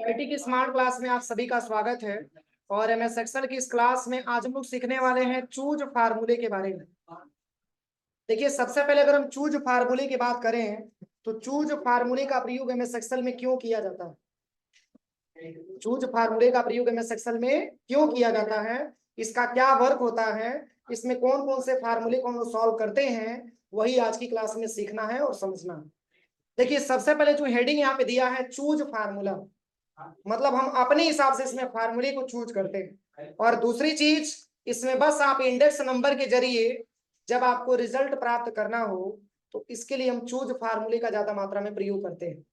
IT की smart class में आप सभी का स्वागत है। और एमएस एक्सेल की इस क्लास में आज हम लोग सीखने वाले हैं चूज फार्मूले के बारे में। देखिए, सबसे पहले अगर हम चूज फार्मूले की बात करें तो चूज फार्मूले का प्रयोग एमएस एक्सेल में क्यों किया जाता है? चूज फार्मूले का प्रयोग एमएस एक्सेल में क्यों किया जाता है, इसका क्या वर्क होता है, इसमें कौन कौन से फार्मूले को हम लोग सॉल्व करते हैं, वही आज की क्लास में सीखना है और समझना है। देखिए, सबसे पहले जो हेडिंग यहाँ पे दिया है चूज फार्मूला, मतलब हम अपने हिसाब से इसमें फार्मूले को चूज करते हैं। और दूसरी चीज, इसमें बस आप इंडेक्स नंबर के जरिए जब आपको रिजल्ट प्राप्त करना हो तो इसके लिए हम चूज फार्मूले का ज्यादा मात्रा में प्रयोग करते हैं।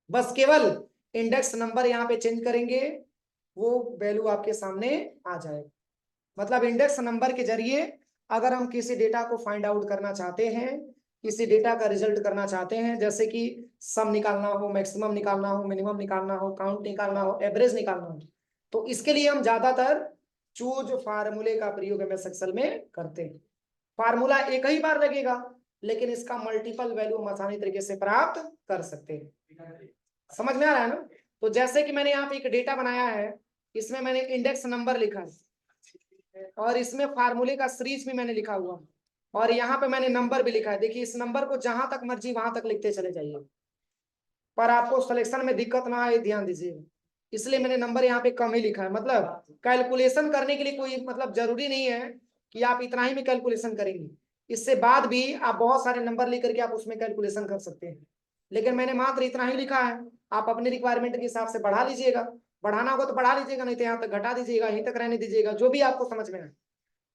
बस केवल इंडेक्स नंबर यहाँ पे चेंज करेंगे, वो वैल्यू आपके सामने आ जाएगा। मतलब इंडेक्स नंबर के जरिए अगर हम किसी डेटा को फाइंड आउट करना चाहते हैं, किसी डेटा का रिजल्ट करना चाहते हैं, जैसे कि सम निकालना हो, मैक्सिमम निकालना हो, मिनिमम निकालना हो, काउंट निकालना हो, एवरेज निकालना हो, तो इसके लिए हम ज्यादातर चूज फार्मूले का प्रयोग एमएस एक्सेल में करते हैं। फार्मूला एक ही बार लगेगा, लेकिन इसका मल्टीपल वैल्यू हम आसानी तरीके से प्राप्त कर सकते हैं। समझ में आ रहा है ना? तो जैसे कि मैंने यहाँ पे एक डेटा बनाया है, इसमें मैंने इंडेक्स नंबर लिखा है और इसमें फार्मूले का सीरीज भी मैंने लिखा हुआ, और यहाँ पे मैंने नंबर भी लिखा है। देखिए, इस नंबर को जहां तक मर्जी वहां तक लिखते चले जाइए, पर आपको सिलेक्शन में दिक्कत ना आए, ध्यान दीजिए। इसलिए मैंने नंबर यहाँ पे कम ही लिखा है। मतलब कैलकुलेशन करने के लिए कोई मतलब जरूरी नहीं है कि आप इतना ही में कैलकुलेशन करेंगे, इससे बाद भी आप बहुत सारे नंबर लेकर के आप उसमें कैलकुलेशन कर सकते हैं। लेकिन मैंने मात्र इतना ही लिखा है, आप अपने रिक्वायरमेंट के हिसाब से बढ़ा लीजिएगा, बढ़ाना होगा तो बढ़ा लीजिएगा, नहीं तो यहाँ तक घटा दीजिएगा, यहीं तक रहने दीजिएगा, जो भी आपको समझ में आए।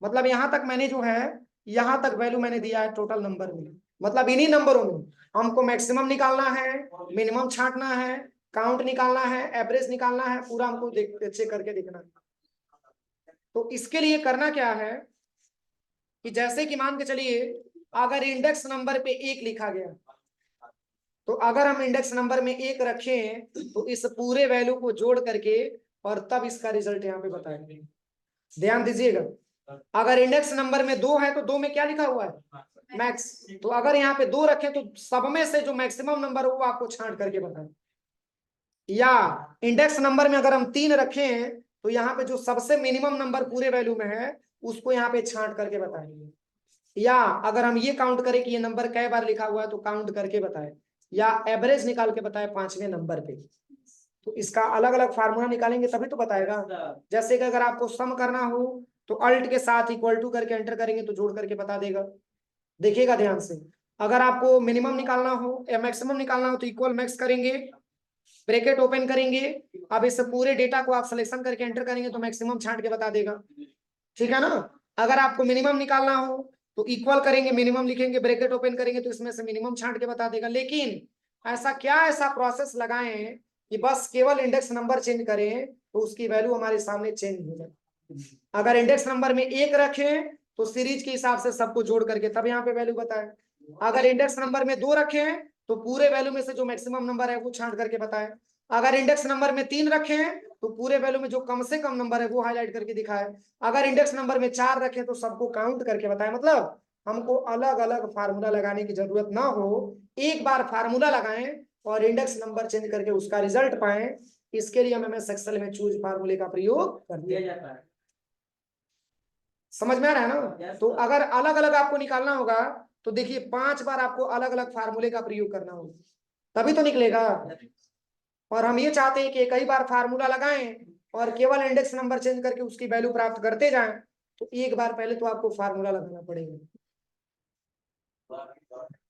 मतलब यहाँ तक मैंने जो है, यहाँ तक वैल्यू मैंने दिया है टोटल नंबर में। मतलब इन्हीं नंबरों में हमको मैक्सिमम निकालना है, मिनिमम छांटना है, काउंट निकालना है, एवरेज निकालना है, पूरा हमको चेक करके देखना है। तो इसके लिए करना क्या है कि जैसे कि मान के चलिए, अगर इंडेक्स नंबर पे 1 लिखा गया, तो अगर हम इंडेक्स नंबर में 1 रखें तो इस पूरे वैल्यू को जोड़ करके और तब इसका रिजल्ट यहाँ पे बताएंगे। ध्यान दीजिएगा, अगर इंडेक्स नंबर में 2 है तो 2 में क्या लिखा हुआ है? मैक्स। तो अगर यहाँ पे 2 रखें तो सब में से जो मैक्सिमम नंबर हो वो आपको छांट करके बताएं। या इंडेक्स नंबर में अगर हम 3 रखें तो यहाँ पे जो सबसे मिनिमम नंबर पूरे वैल्यू में है उसको यहाँ पे छांट करके बताएंगे। या अगर हम ये काउंट करें कि ये नंबर कई बार लिखा हुआ है तो काउंट करके बताए, या एवरेज निकाल के बताए 5वें नंबर पे। तो इसका अलग अलग फार्मूला निकालेंगे तभी तो बताएगा। जैसे कि अगर आपको सम करना हो तो अल्ट के साथ इक्वल टू करके एंटर करेंगे तो जोड़ करके बता देगा। देखिएगा ध्यान से, अगर आपको मिनिमम निकालना हो या मैक्सिमम निकालना हो तो इक्वल मैक्स करेंगे, ब्रैकेट ओपन करेंगे, अब इस पूरे डेटा को आप सिलेक्शन करके एंटर करेंगे तो मैक्सिमम छांट के बता देगा। ठीक है ना? अगर आपको मिनिमम निकालना हो तो इक्वल करेंगे, मिनिमम लिखेंगे, ब्रैकेट ओपन करेंगे तो इसमें से मिनिमम छांट के बता देगा। लेकिन ऐसा प्रोसेस लगाएं कि बस केवल इंडेक्स नंबर चेंज करें तो उसकी वैल्यू हमारे सामने चेंज हो जाए। अगर इंडेक्स नंबर में 1 रखें तो सीरीज के हिसाब से सबको जोड़ करके तब यहाँ पे वैल्यू बताए। अगर इंडेक्स नंबर में 2 रखें तो पूरे वैल्यू में से जो मैक्सिमम नंबर है वो छांट करके बताए। अगर इंडेक्स नंबर में 3 रखें तो पूरे वैल्यू में जो कम से कम नंबर है वो हाईलाइट करके दिखाए। अगर इंडेक्स नंबर में 4 रखें तो सबको काउंट करके बताए। मतलब हमको अलग अलग फार्मूला लगाने की जरूरत ना हो, एक बार फार्मूला लगाएं और इंडेक्स नंबर चेंज करके उसका रिजल्ट पाएं। इसके लिए हम एमएस एक्सेल में चूज फार्मूले का प्रयोग करते हैं। समझ में आ रहा है ना? तो अगर अलग अलग आपको निकालना होगा तो देखिए 5 बार आपको अलग अलग फार्मूले का प्रयोग करना होगा, तभी तो निकलेगा। और हम ये चाहते हैं कि एक ही बार फार्मूला लगाएं और केवल इंडेक्स नंबर चेंज करके उसकी वैल्यू प्राप्त करते जाएं, तो एक बार पहले तो आपको फार्मूला लगाना पड़ेगा।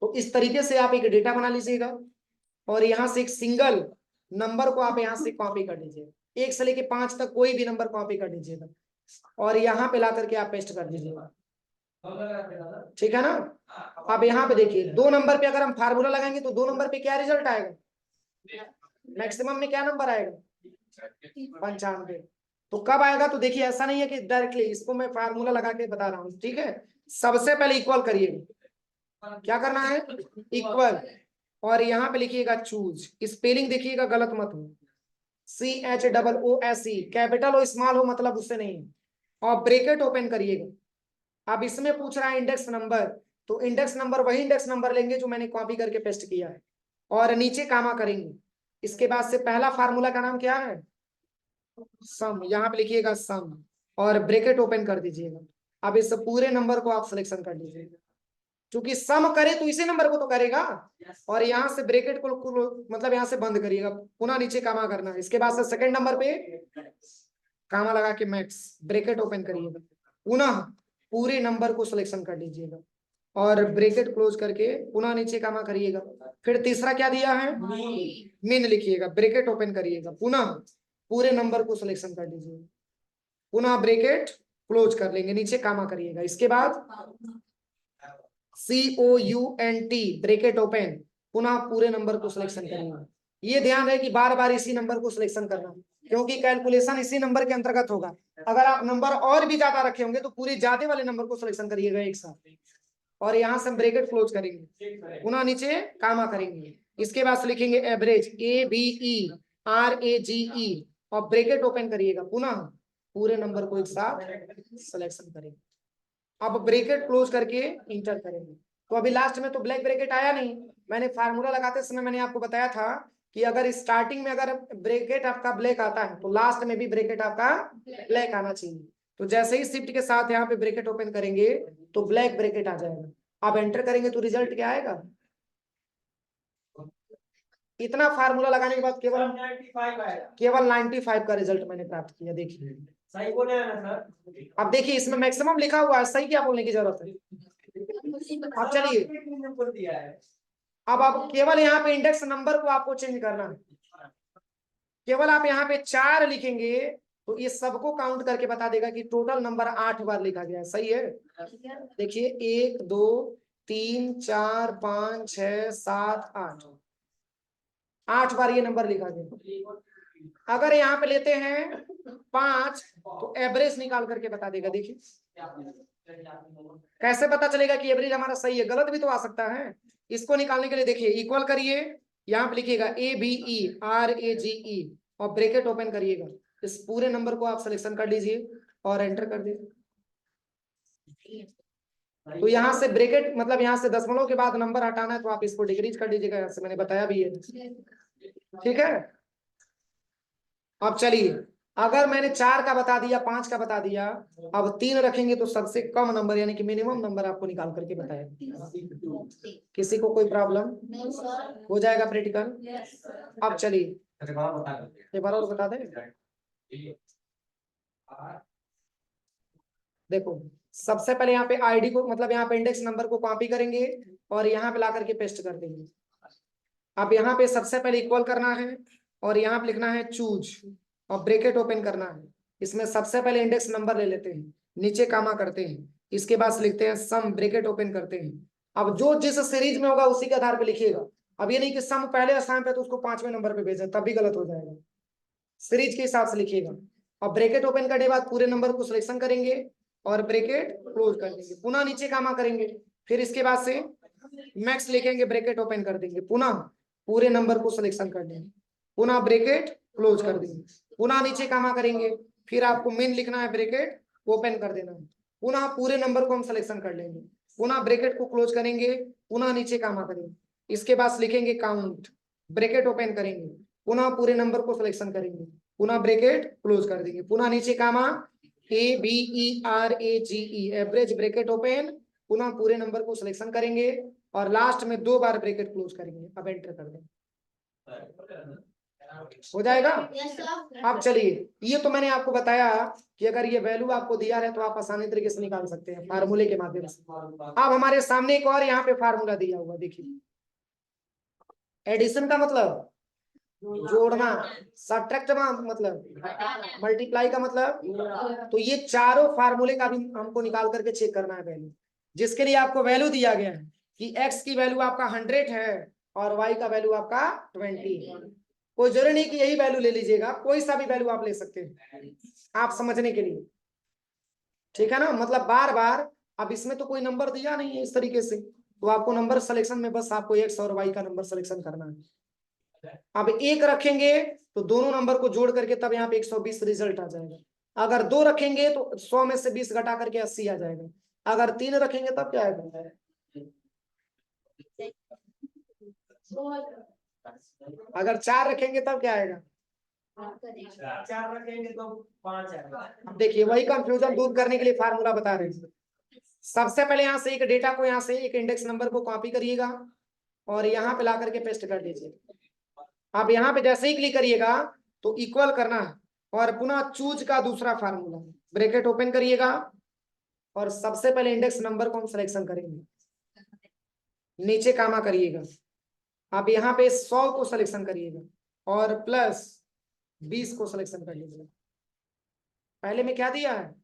तो इस तरीके से आप एक डेटा बना लीजिएगा और यहाँ से एक सिंगल नंबर को आप यहाँ से कॉपी कर लीजिएगा, 1 से लेके 5 तक कोई भी नंबर कॉपी कर लीजिएगा और यहाँ पे ला करके आप पेस्ट कर दीजिएगा। ठीक है ना? अब यहाँ पे देखिए 2 नंबर पे अगर हम फार्मूला लगाएंगे तो 2 नंबर पे क्या रिजल्ट आएगा? मैक्सिमम में क्या नंबर आएगा? 95। तो कब आएगा? तो देखिए ऐसा नहीं है कि डायरेक्टली, इसको मैं फार्मूला लगा के बता रहा हूँ। ठीक है, सबसे पहले इक्वल करिएगा। क्या करना है? इक्वल, और यहाँ पे लिखिएगा चूज। स्पेलिंग देखिएगा गलत मत हो, CHOOSE, कैपिटल हो स्मॉल हो मतलब उससे नहीं। और ब्रैकेट ओपन करिएगा। अब इसमें पूछ रहा है इंडेक्स नंबर, तो इंडेक्स नंबर वही इंडेक्स नंबर लेंगे जो मैंने कॉपी करके पेस्ट किया है, और नीचे कामा करेंगे। इसके बाद से पहला फार्मूला का नाम क्या है, सम, यहाँ पे लिखिएगा सम और ब्रैकेट ओपन कर दीजिएगा। अब इस पूरे नंबर को आप सिलेक्शन कर लीजिएगा, क्योंकि सम करे तो इसी नंबर को तो करेगा। और यहाँ से ब्रैकेट को मतलब यहाँ से बंद करिएगा, पुनः नीचे कामा करना है। इसके बाद से सेकंड नंबर पे कामा लगा के मैक्स ब्रैकेट ओपन करिएगा, पुनः पूरे नंबर को सिलेक्शन कर लीजिएगा और ब्रैकेट क्लोज करके पुनः नीचे कामा करिएगा। फिर तीसरा क्या दिया है, मीन लिखिएगा, ब्रैकेट ओपन करिएगा, पुनः पूरे नंबर को सिलेक्शन कर लीजिएगा, पुनः ब्रैकेट क्लोज कर लेंगे, नीचे कामा करिएगा। इसके बाद COUNT ब्रैकेट ओपन, पुनः पूरे नंबर को सिलेक्शन करिएगा। ये ध्यान रहे कि बार बार इसी नंबर को सिलेक्शन करना, क्योंकि कैलकुलेशन इसी नंबर के अंतर्गत होगा। अगर आप नंबर और भी ज्यादा रखे होंगे तो पूरे ज्यादा वाले नंबर को सिलेक्शन करिएगा एक साथ, और यहाँ से हम ब्रैकेट क्लोज करेंगे, पुनः नीचे कामा करेंगे। इसके बाद से लिखेंगे एवरेज, ABERAGE और ब्रैकेट ओपन करिएगा, पुनः पूरे नंबर को एक साथ सिलेक्शन करेंगे। अब ब्रैकेट क्लोज करके इंटर करेंगे। तो अभी लास्ट में तो ब्लैक ब्रैकेट आया नहीं, मैंने फार्मूला लगाते समय मैंने आपको बताया था कि अगर स्टार्टिंग में अगर ब्रैकेट आपका ब्लैक आता है तो लास्ट में भी ब्रैकेट आपका ब्लैक आना चाहिए। तो जैसे ही शिफ्ट के साथ यहाँ पे ब्रैकेट ओपन करेंगे तो ब्लैक ब्रैकेट आ जाएगा। अब एंटर करेंगे तो रिजल्ट क्या आएगा, इतना फार्मूला लगाने के बाद केवल 95 का रिजल्ट मैंने प्राप्त किया। देखिए सही बोले हैं ना सर। अब देखिए इसमें मैक्सिमम लिखा हुआ है, सही क्या बोलने की जरूरत है। अब चलिए अब आप केवल यहाँ पे इंडेक्स नंबर को आपको चेंज करना है। केवल आप यहाँ पे 4 लिखेंगे तो ये सबको काउंट करके बता देगा कि टोटल नंबर 8 बार लिखा गया है। सही है, देखिए 1 2 3 4 5 6 7 8, 8 बार ये नंबर लिखा गया। अगर यहाँ पे लेते हैं 5 तो एवरेज निकाल करके बता देगा। देखिए कैसे पता चलेगा कि एवरेज हमारा सही है, गलत भी तो आ सकता है। इसको निकालने के लिए देखिए इक्वल करिए, यहाँ पे लिखिएगा ABERAGE और ब्रैकेट ओपन करिएगा, इस पूरे नंबर को आप सिलेक्शन कर लीजिए और एंटर कर दीजिए। तो यहाँ से ब्रैकेट मतलब यहाँ से दशमलव के बाद नंबर हटाना है तो आप इसको डिक्रीज कर दीजिएगा, यहाँ से मैंने बताया भी है। ठीक है, अब चलिए अगर मैंने 4 का बता दिया 5 का बता दिया, अब 3 रखेंगे तो सबसे कम नंबर यानी कि मिनिमम नंबर आपको निकाल करके बताया। किसी को कोई प्रॉब्लम हो जाएगा प्रैक्टिकल। अब चलिए एक बार और बता दें, देखो सबसे पहले यहाँ पे आईडी को मतलब यहाँ पे इंडेक्स नंबर को कॉपी करेंगे और यहाँ पे ला करके पेस्ट कर देंगे। अब यहाँ पे सबसे पहले इक्वल करना है और यहाँ पे लिखना है चूज और ब्रैकेट ओपन करना है। इसमें सबसे पहले इंडेक्स नंबर ले लेते हैं, नीचे कामा करते हैं, इसके बाद लिखते हैं सम, ब्रैकेट ओपन करते हैं। अब जो जिस सीरीज में होगा उसी के आधार पे लिखिएगा। अब ये नहीं कि सम पहले स्थान पे तो उसको 5वें नंबर पे भेजें, तब भी गलत हो जाएगा, सीरीज के हिसाब से लिखिएगा। अब ब्रैकेट ओपन करने के बाद पूरे नंबर को सिलेक्शन करेंगे और ब्रैकेट क्लोज कर देंगे, पुनः नीचे कामा करेंगे, फिर इसके बाद से मैक्स लिखेंगे, ब्रैकेट ओपन कर देंगे, पुनः पूरे नंबर को सिलेक्शन कर देंगे, पुनः ब्रैकेट क्लोज कर देंगे, पुनः नीचे कामा करेंगे, फिर आपको मेन लिखना है, ब्रैकेट ओपन कर देना है, पुनः पूरे नंबर को हम सिलेक्शन कर लेंगे, पुनः ब्रैकेट को क्लोज करेंगे, पुनः नीचे कामा करेंगे, इसके बाद लिखेंगे काउंट, ब्रैकेट ओपन करेंगे, पुनः पूरे नंबर को सिलेक्शन करेंगे, पुनः ब्रैकेट क्लोज कर देंगे, पुनः नीचे कामा ABERAGE एवरेज, ब्रैकेट ओपन, पुनः पूरे नंबर को सिलेक्शन करेंगे और लास्ट में 2 बार ब्रैकेट क्लोज करेंगे। अब एंटर कर देंगे, हो जाएगा। अब चलिए ये तो मैंने आपको बताया कि अगर ये वैल्यू आपको दिया है तो आप आसानी तरीके से निकाल सकते हैं फार्मूले के माध्यम से। अब हमारे सामने एक और यहाँ पे फार्मूला दिया हुआ, देखिए एडिशन का मतलब जोड़ना, सब्ट्रैक्ट मतलब मल्टीप्लाई का मतलब, तो ये चारों फार्मूले का भी हमको निकाल करके चेक करना है वैल्यू, जिसके लिए आपको वैल्यू दिया गया है कि x की वैल्यू आपका 100 है और y का वैल्यू आपका 20 है। कोई जरूरी नहीं कि यही वैल्यू ले लीजिएगा, कोई सा भी वैल्यू आप ले सकते हैं आप समझने के लिए, ठीक है ना। मतलब बार बार, अब इसमें तो कोई नंबर दिया नहीं है इस तरीके से, तो आपको नंबर सिलेक्शन में बस आपको x और y का नंबर सिलेक्शन करना है। अब 1 रखेंगे तो दोनों नंबर को जोड़ करके तब यहाँ पे 120 रिजल्ट आ जाएगा। अगर 2 रखेंगे तो 100 में से 20 घटा करके 80 आ जाएगा। अगर 3 रखेंगे तब क्या आएगा, अगर 4 रखेंगे तब क्या आएगा? 4 रखेंगे तो 5 आएगा। अब देखिए वही कंफ्यूजन दूर करने के लिए फार्मूला बता रहे हैं। सबसे पहले यहाँ से एक डेटा को यहाँ से एक इंडेक्स नंबर को कॉपी करिएगा और यहाँ पे ला करके पेस्ट कर दीजिए। अब यहाँ पे जैसे ही क्लिक करिएगा तो इक्वल करना है और पुनः चूज का दूसरा फार्मूला ब्रैकेट ओपन करिएगा और सबसे पहले इंडेक्स नंबर को हम सिलेक्शन करेंगे, नीचे कामा करिएगा। आप यहाँ पे 100 को सिलेक्शन करिएगा और प्लस 20 को सिलेक्शन कर लीजिएगा। पहले में क्या दिया है?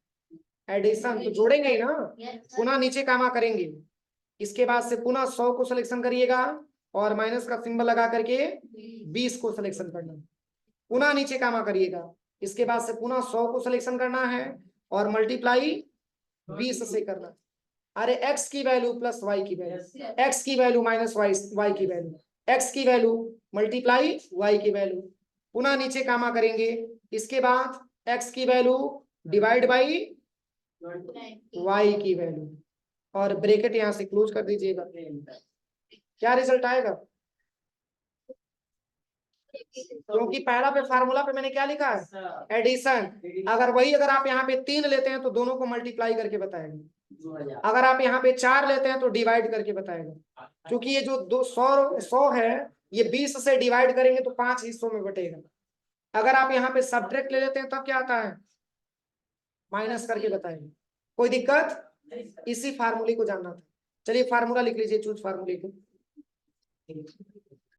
एडिशन, तो जोड़ेंगे ही ना, पुनः नीचे कामा करेंगे। इसके बाद से पुनः 100 को सिलेक्शन करिएगा और माइनस का सिंबल लगा करके 20 को सिलेक्शन करना, पुनः नीचे कामा करिएगा। इसके बाद से पुनः 100 को सिलेक्शन करना है और मल्टीप्लाई 20 से करना। अरे x की वैल्यू प्लस y की वैल्यू, x की वैल्यू माइनस y की वैल्यू, x की वैल्यू मल्टीप्लाई y की वैल्यू, पुनः नीचे कामा करेंगे। इसके बाद x की वैल्यू डिवाइड बाई y की वैल्यू और ब्रैकेट यहां से क्लोज कर दीजिएगा। क्या रिजल्ट आएगा? क्योंकि पहला पे फार्मूला पे मैंने क्या लिखा है? एडिशन। अगर आप यहाँ पे 3 लेते हैं तो दोनों को मल्टीप्लाई करके बताएगा। अगर आप यहाँ पे 4 लेते हैं तो डिवाइड करके बताएगा। क्योंकि ये जो 100 है ये 20 से डिवाइड करेंगे तो 5 हिस्सों में बटेगा। अगर आप यहाँ पे सब्ट्रैक्ट ले लेते हैं तब क्या आता है? माइनस करके बताएंगे। कोई दिक्कत? इसी फार्मूले को जानना था। चलिए फार्मूला लिख लीजिए, चूज फार्मूले को।